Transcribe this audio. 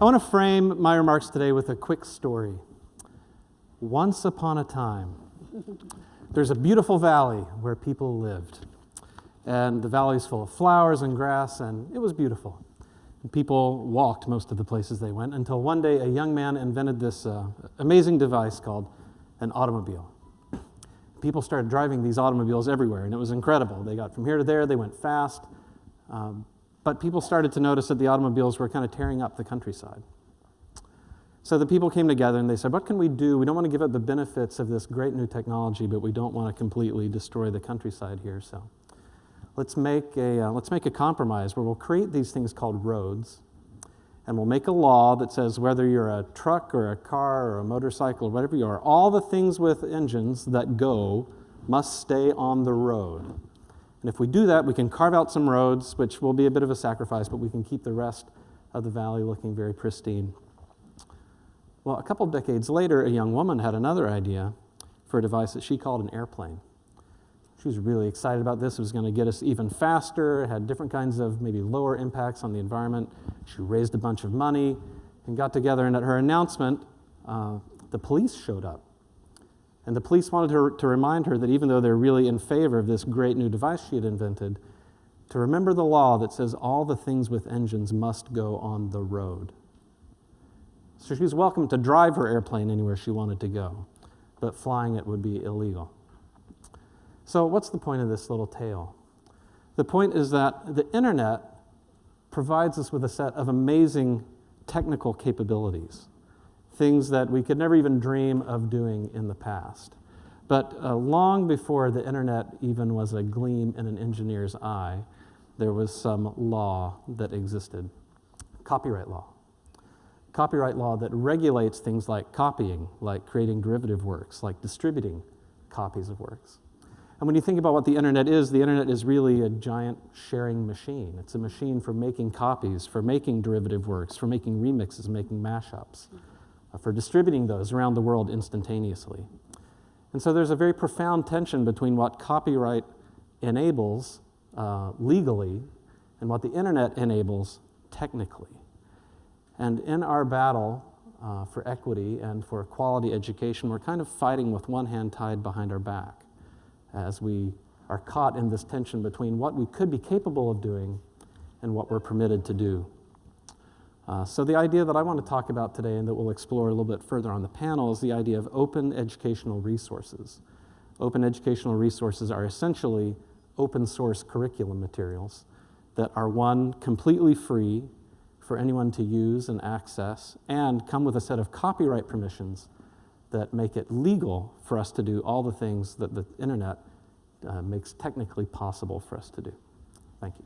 I want to frame my remarks today with a quick story. Once upon a time, there's a beautiful valley where people lived. And the valley's full of flowers and grass, and it was beautiful. And people walked most of the places they went until one day a young man invented this amazing device called an automobile. People started driving these automobiles everywhere, and it was incredible. They got from here to there, they went fast. But people started to notice that the automobiles were kind of tearing up the countryside. So the people came together and they said, what can we do? We don't want to give up the benefits of this great new technology, but we don't want to completely destroy the countryside here. So let's make a compromise where we'll create these things called roads, and we'll make a law that says whether you're a truck or a car or a motorcycle or whatever you are, all the things with engines that go must stay on the road. And if we do that, we can carve out some roads, which will be a bit of a sacrifice, but we can keep the rest of the valley looking very pristine. Well, a couple of decades later, a young woman had another idea for a device that she called an airplane. She was really excited about this. It was going to get us even faster. It had different kinds of maybe lower impacts on the environment. She raised a bunch of money and got together, and at her announcement, the police showed up. And the police wanted her to remind her that even though they're really in favor of this great new device she had invented, to remember the law that says all the things with engines must go on the road. So she was welcome to drive her airplane anywhere she wanted to go, but flying it would be illegal. So what's the point of this little tale? The point is that the internet provides us with a set of amazing technical capabilities, things that we could never even dream of doing in the past. But long before the internet even was a gleam in an engineer's eye, there was some law that existed, copyright law. Copyright law that regulates things like copying, like creating derivative works, like distributing copies of works. And when you think about what the internet is really a giant sharing machine. It's a machine for making copies, for making derivative works, for making remixes, making mashups, for distributing those around the world instantaneously. And so there's a very profound tension between what copyright enables legally and what the internet enables technically. And in our battle for equity and for quality education, we're kind of fighting with one hand tied behind our back as we are caught in this tension between what we could be capable of doing and what we're permitted to do. So the idea that I want to talk about today and that we'll explore a little bit further on the panel is the idea of open educational resources. Open educational resources are essentially open source curriculum materials that are, one, completely free for anyone to use and access, and come with a set of copyright permissions that make it legal for us to do all the things that the internet makes technically possible for us to do. Thank you.